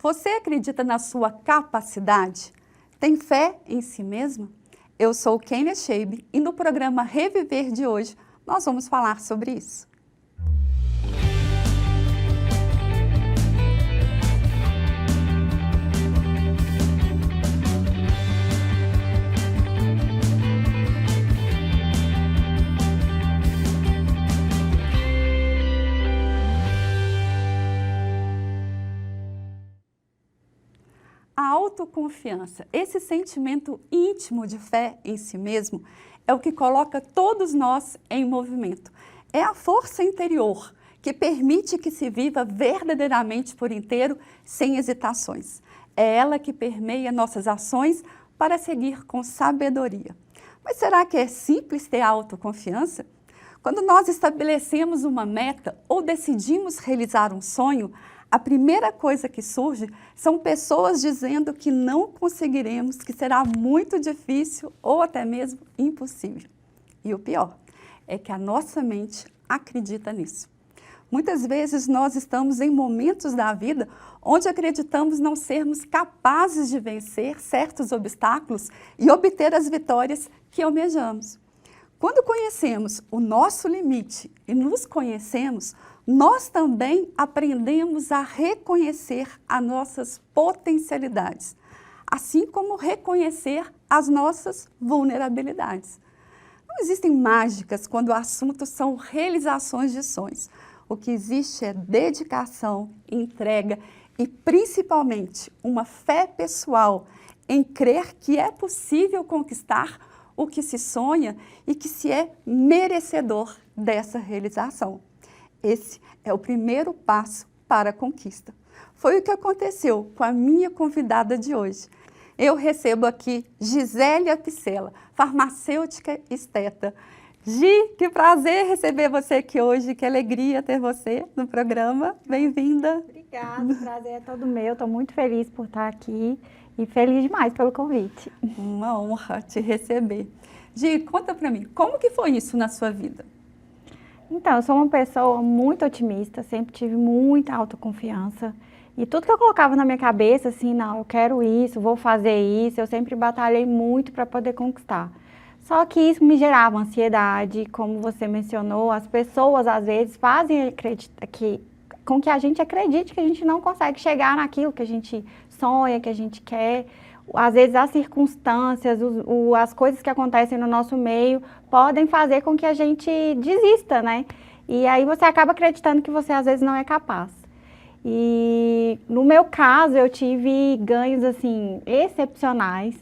Você acredita na sua capacidade? Tem fé em si mesma? Eu sou Kênia Scheib e no programa Reviver de hoje nós vamos falar sobre isso. A autoconfiança, esse sentimento íntimo de fé em si mesmo, é o que coloca todos nós em movimento. É a força interior que permite que se viva verdadeiramente por inteiro, sem hesitações. É ela que permeia nossas ações para seguir com sabedoria. Mas será que é simples ter autoconfiança? Quando nós estabelecemos uma meta ou decidimos realizar um sonho, a primeira coisa que surge são pessoas dizendo que não conseguiremos, que será muito difícil ou até mesmo impossível. E o pior é que a nossa mente acredita nisso. Muitas vezes nós estamos em momentos da vida onde acreditamos não sermos capazes de vencer certos obstáculos e obter as vitórias que almejamos. Quando conhecemos o nosso limite e nos conhecemos, nós também aprendemos a reconhecer as nossas potencialidades, assim como reconhecer as nossas vulnerabilidades. Não existem mágicas quando o assunto são realizações de sonhos. O que existe é dedicação, entrega e, principalmente, uma fé pessoal em crer que é possível conquistar o que se sonha e que se é merecedor dessa realização. Esse é o primeiro passo para a conquista. Foi o que aconteceu com a minha convidada de hoje. Eu recebo aqui Gisélia Picella, farmacêutica esteta. Gi, que prazer receber você aqui hoje, que alegria ter você no programa. Bem-vinda. Obrigada, o prazer é todo meu. Estou muito feliz por estar aqui e feliz demais pelo convite. Uma honra te receber. Gi, conta para mim, como que foi isso na sua vida? Então, eu sou uma pessoa muito otimista, sempre tive muita autoconfiança. E tudo que eu colocava na minha cabeça, assim, não, eu quero isso, vou fazer isso, eu sempre batalhei muito para poder conquistar. Só que isso me gerava ansiedade, como você mencionou, as pessoas às vezes fazem com que a gente acredite que a gente não consegue chegar naquilo que a gente sonha, que a gente quer. Às vezes as circunstâncias, as coisas que acontecem no nosso meio podem fazer com que a gente desista, né? E aí você acaba acreditando que você às vezes não é capaz. E no meu caso eu tive ganhos assim excepcionais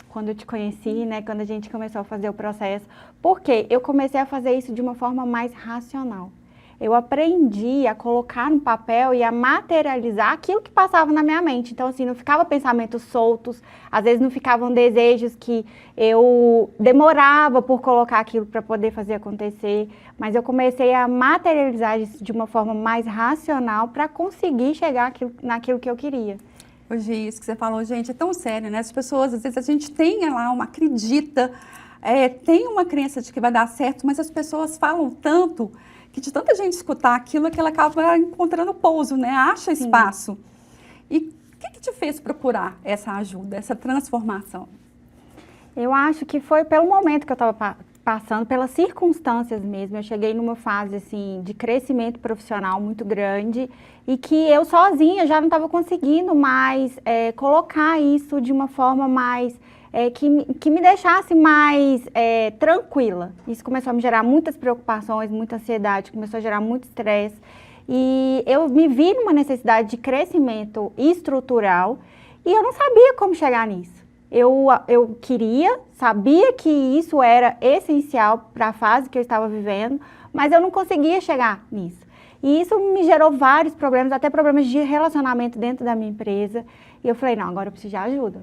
quando eu te conheci, né? Quando a gente começou a fazer o processo. Porque eu comecei a fazer isso de uma forma mais racional. Eu aprendi a colocar no papel e a materializar aquilo que passava na minha mente. Então, assim, não ficavam pensamentos soltos, às vezes não ficavam desejos que eu demorava por colocar aquilo para poder fazer acontecer, mas eu comecei a materializar isso de uma forma mais racional para conseguir chegar naquilo que eu queria. Hoje, isso que você falou, gente, é tão sério, né? As pessoas, às vezes, a gente tem lá acredita, tem uma crença de que vai dar certo, mas as pessoas falam tanto que de tanta gente escutar aquilo que ela acaba encontrando pouso, né? Acha espaço. E o que te fez procurar essa ajuda, essa transformação? Eu acho que foi pelo momento que eu estava passando, pelas circunstâncias mesmo. Eu cheguei numa fase assim de crescimento profissional muito grande e que eu sozinha já não estava conseguindo mais colocar isso de uma forma mais que me deixasse mais tranquila. Isso começou a me gerar muitas preocupações, muita ansiedade, começou a gerar muito estresse. E eu me vi numa necessidade de crescimento estrutural e eu não sabia como chegar nisso. Eu sabia que isso era essencial para a fase que eu estava vivendo, mas eu não conseguia chegar nisso. E isso me gerou vários problemas, até problemas de relacionamento dentro da minha empresa. E eu falei, não, agora eu preciso de ajuda.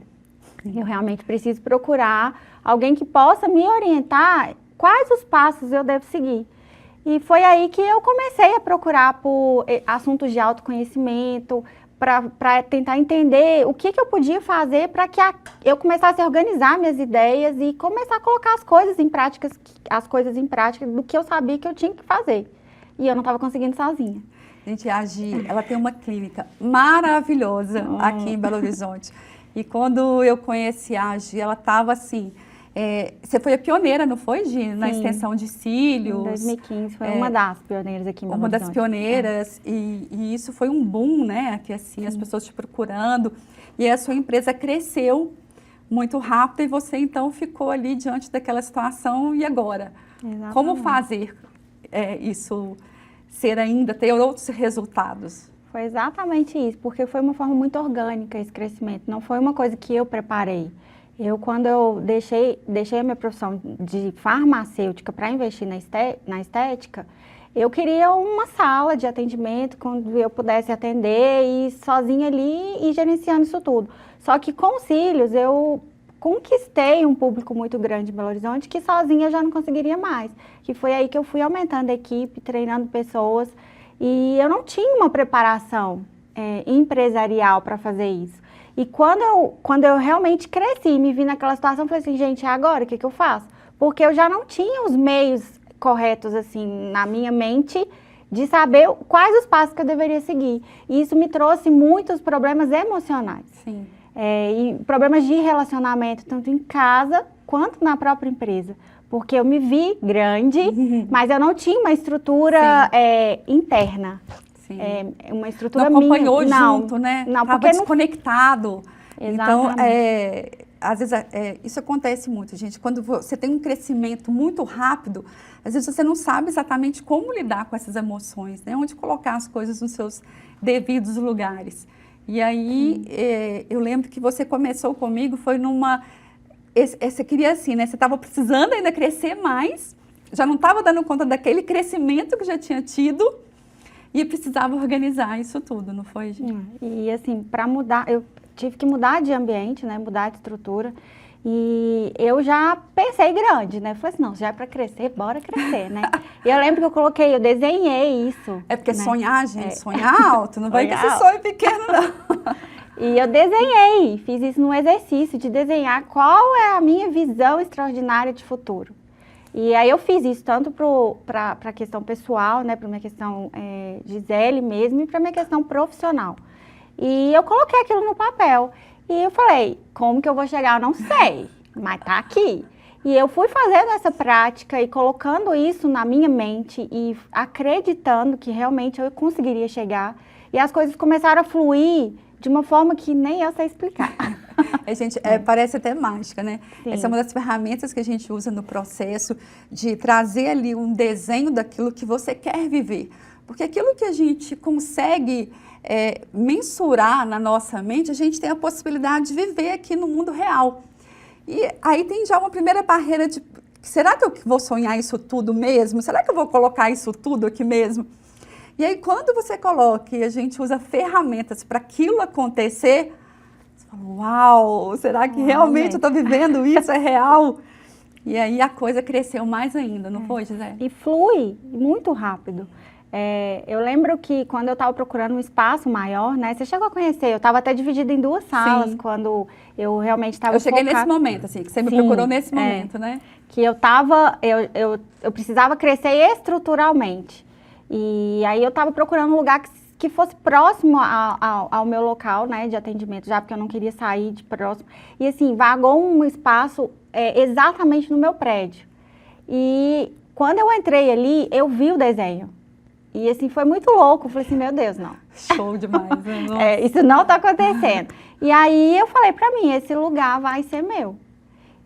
Eu realmente preciso procurar alguém que possa me orientar quais os passos eu devo seguir. E foi aí que eu comecei a procurar por assuntos de autoconhecimento, para tentar entender o que eu podia fazer para que eu começasse a organizar minhas ideias e começar a colocar as coisas em prática do que eu sabia que eu tinha que fazer. E eu não estava conseguindo sozinha. Gente, a Gi, ela tem uma clínica maravilhosa aqui em Belo Horizonte. E quando eu conheci a Gi, ela estava assim... você foi a pioneira, não foi, Gi? Na extensão de cílios. Em 2015, foi uma das pioneiras aqui em Belo Uma Horizonte. das pioneiras. E isso foi um boom, né? Aqui assim, as pessoas te procurando. E a sua empresa cresceu muito rápido e você, então, ficou ali diante daquela situação. E agora? Exatamente. Como fazer isso ter outros resultados? Foi exatamente isso, porque foi uma forma muito orgânica esse crescimento, não foi uma coisa que eu preparei. Quando eu deixei a minha profissão de farmacêutica para investir na estética, eu queria uma sala de atendimento, quando eu pudesse atender e sozinha ali e gerenciando isso tudo. Só que com os cílios eu conquistei um público muito grande em Belo Horizonte que sozinha eu já não conseguiria mais. Que foi aí que eu fui aumentando a equipe, treinando pessoas. E eu não tinha uma preparação empresarial para fazer isso. E quando eu realmente cresci e me vi naquela situação, eu falei assim, gente, agora o que eu faço? Porque eu já não tinha os meios corretos, assim, na minha mente, de saber quais os passos que eu deveria seguir. E isso me trouxe muitos problemas emocionais. Sim. E problemas de relacionamento, tanto em casa quanto na própria empresa. Porque eu me vi grande, mas eu não tinha uma estrutura interna. Sim. Uma estrutura não acompanhou minha. junto, né? Não, Estava porque desconectado. Exatamente. Então, às vezes, isso acontece muito, gente. Quando você tem um crescimento muito rápido, às vezes você não sabe exatamente como lidar com essas emoções, né? Onde colocar as coisas nos seus devidos lugares. E aí, eu lembro que você começou comigo, foi numa... Você queria assim, né? Você estava precisando ainda crescer mais, já não estava dando conta daquele crescimento que já tinha tido e precisava organizar isso tudo, não foi, gente? E assim, para mudar, eu tive que mudar de ambiente, né? Mudar de estrutura. E eu já pensei grande, né? Falei assim, não, já é para crescer, bora crescer, né? E eu lembro que eu desenhei isso. É porque né? sonhar, gente, sonhar alto, não vai ter esse alto. sonho pequeno, não. E eu desenhei, fiz isso num exercício de desenhar qual é a minha visão extraordinária de futuro. E aí eu fiz isso tanto para a questão pessoal, né, para minha questão Gisele mesmo, e para minha questão profissional. E eu coloquei aquilo no papel. E eu falei, como que eu vou chegar? Eu não sei, mas tá aqui. E eu fui fazendo essa prática e colocando isso na minha mente e acreditando que realmente eu conseguiria chegar. E as coisas começaram a fluir de uma forma que nem eu sei explicar. Gente, parece até mágica, né? Sim. Essa é uma das ferramentas que a gente usa no processo de trazer ali um desenho daquilo que você quer viver. Porque aquilo que a gente consegue mensurar na nossa mente, a gente tem a possibilidade de viver aqui no mundo real. E aí tem já uma primeira barreira de, será que eu vou sonhar isso tudo mesmo? Será que eu vou colocar isso tudo aqui mesmo? E aí, quando você coloca e a gente usa ferramentas para aquilo acontecer, você fala, uau, será que realmente eu estou vivendo isso? É real? E aí a coisa cresceu mais ainda, não foi, Gisele? E flui muito rápido. Eu lembro que quando eu estava procurando um espaço maior, né? Você chegou a conhecer, eu estava até dividida em 2 salas. Sim. Quando eu realmente estava Eu cheguei nesse momento, assim, que você me procurou nesse momento, né? Que eu precisava crescer estruturalmente. E aí eu estava procurando um lugar que fosse próximo ao meu local, né, de atendimento, já porque eu não queria sair de próximo. E assim, vagou um espaço exatamente no meu prédio. E quando eu entrei ali, eu vi o desenho. E assim, foi muito louco. Eu falei assim, meu Deus, não. Show demais, né? Isso não está acontecendo. E aí eu falei para mim, esse lugar vai ser meu.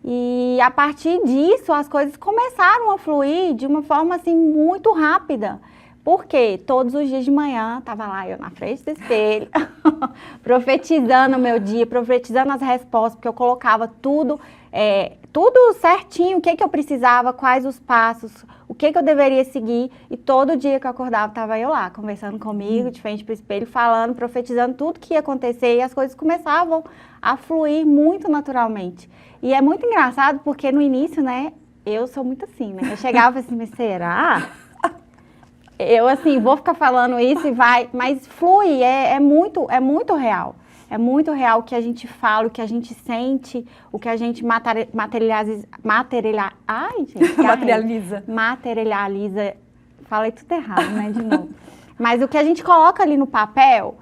E a partir disso, as coisas começaram a fluir de uma forma assim, muito rápida. Porque todos os dias de manhã, estava lá eu na frente do espelho, profetizando o meu dia, profetizando as respostas, porque eu colocava tudo certinho, o que eu precisava, quais os passos, o que eu deveria seguir. E todo dia que eu acordava, estava eu lá, conversando comigo, de frente para o espelho, falando, profetizando tudo que ia acontecer. E as coisas começavam a fluir muito naturalmente. E é muito engraçado, porque no início, né, eu sou muito assim, né? Eu chegava assim, mas será? Eu, assim, vou ficar falando isso e vai, mas flui, é muito real. É muito real o que a gente fala, o que a gente sente, o que a gente materializa. Falei tudo errado, né, de novo. Mas o que a gente coloca ali no papel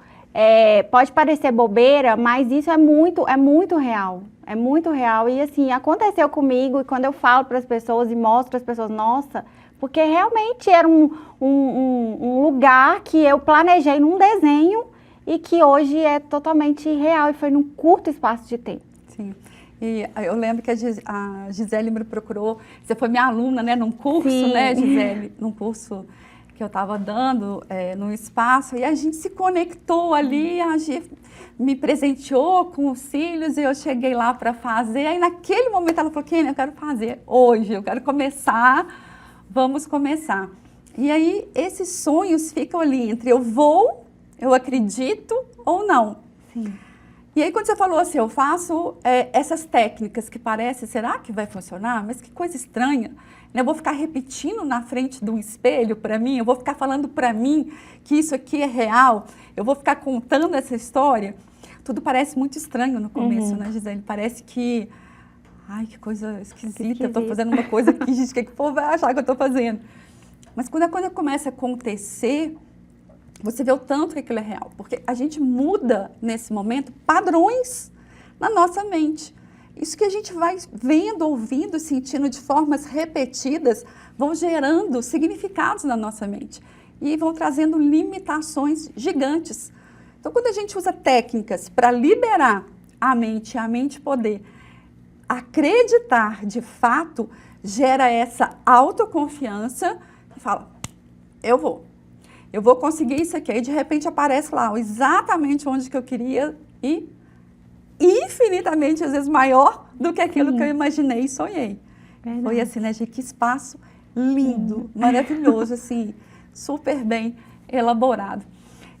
pode parecer bobeira, mas isso é muito real. É muito real. E assim, aconteceu comigo, e quando eu falo para as pessoas e mostro para as pessoas, nossa, porque realmente era um lugar que eu planejei num desenho e que hoje é totalmente real e foi num curto espaço de tempo. Sim. E eu lembro que a Gisele me procurou, você foi minha aluna, né, num curso, Sim. né, Gisele? Num curso que eu estava dando num espaço, e a gente se conectou ali, a Gi me presenteou com os cílios e eu cheguei lá para fazer. Aí naquele momento ela falou, Kênia, eu quero fazer hoje, eu quero começar, vamos começar. E aí esses sonhos ficam ali entre eu vou, eu acredito ou não. Sim. E aí quando você falou assim, eu faço essas técnicas que parece, será que vai funcionar? Mas que coisa estranha. Eu vou ficar repetindo na frente de um espelho para mim, eu vou ficar falando para mim que isso aqui é real, eu vou ficar contando essa história. Tudo parece muito estranho no começo, né, Gisele? Parece que, ai, que coisa esquisita, eu estou fazendo uma coisa que, gente, o que o povo vai achar que eu estou fazendo? Mas quando a coisa começa a acontecer, você vê o tanto que aquilo é real, porque a gente muda, nesse momento, padrões na nossa mente. Isso que a gente vai vendo, ouvindo, sentindo de formas repetidas, vão gerando significados na nossa mente e vão trazendo limitações gigantes. Então, quando a gente usa técnicas para liberar a mente poder acreditar de fato, gera essa autoconfiança e fala, eu vou conseguir isso aqui. Aí, de repente, aparece lá exatamente onde que eu queria e infinitamente, às vezes, maior do que aquilo que eu imaginei e sonhei. Verdade. Foi assim, né, gente? Que espaço lindo, maravilhoso, assim, super bem elaborado.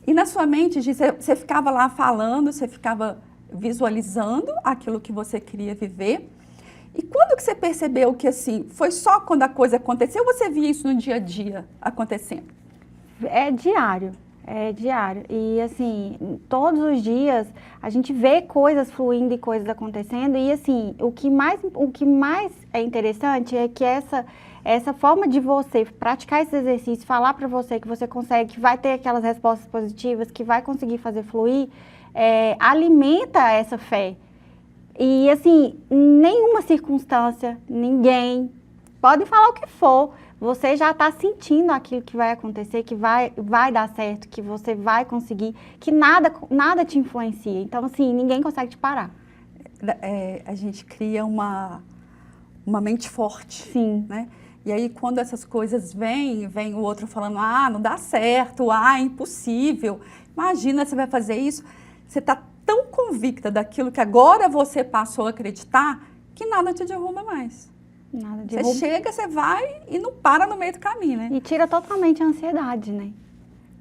E na sua mente, Gi, você ficava lá falando, você ficava visualizando aquilo que você queria viver. E quando que você percebeu que, assim, foi só quando a coisa aconteceu ou você via isso no dia a dia acontecendo? É diário. É diário. E, assim, todos os dias a gente vê coisas fluindo e coisas acontecendo. E, assim, o que mais é interessante é que essa forma de você praticar esse exercício, falar para você que você consegue, que vai ter aquelas respostas positivas, que vai conseguir fazer fluir, alimenta essa fé. E, assim, nenhuma circunstância, ninguém, podem falar o que for, você já está sentindo aquilo que vai acontecer, que vai dar certo, que você vai conseguir, que nada te influencia. Então, assim, ninguém consegue te parar. A gente cria uma mente forte. Sim. Né? E aí, quando essas coisas vem o outro falando, não dá certo, é impossível. Imagina, você vai fazer isso. Você está tão convicta daquilo que agora você passou a acreditar, que nada te derruba mais. Nada de Você chega, você vai e não para no meio do caminho, né? E tira totalmente a ansiedade, né?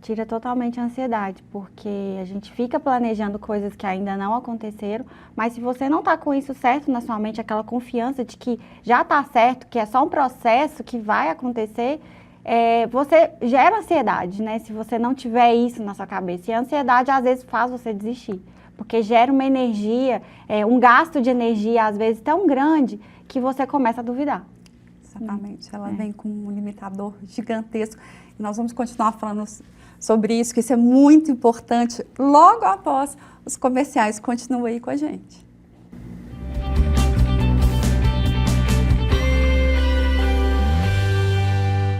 Tira totalmente a ansiedade, porque a gente fica planejando coisas que ainda não aconteceram, mas se você não tá com isso certo na sua mente, aquela confiança de que já tá certo, que é só um processo que vai acontecer, você gera ansiedade, né? Se você não tiver isso na sua cabeça. E a ansiedade, às vezes, faz você desistir, porque gera uma energia, um gasto de energia, às vezes, tão grande, que você começa a duvidar. Exatamente, ela vem com um limitador gigantesco. E nós vamos continuar falando sobre isso, que isso é muito importante logo após os comerciais. Continue aí com a gente.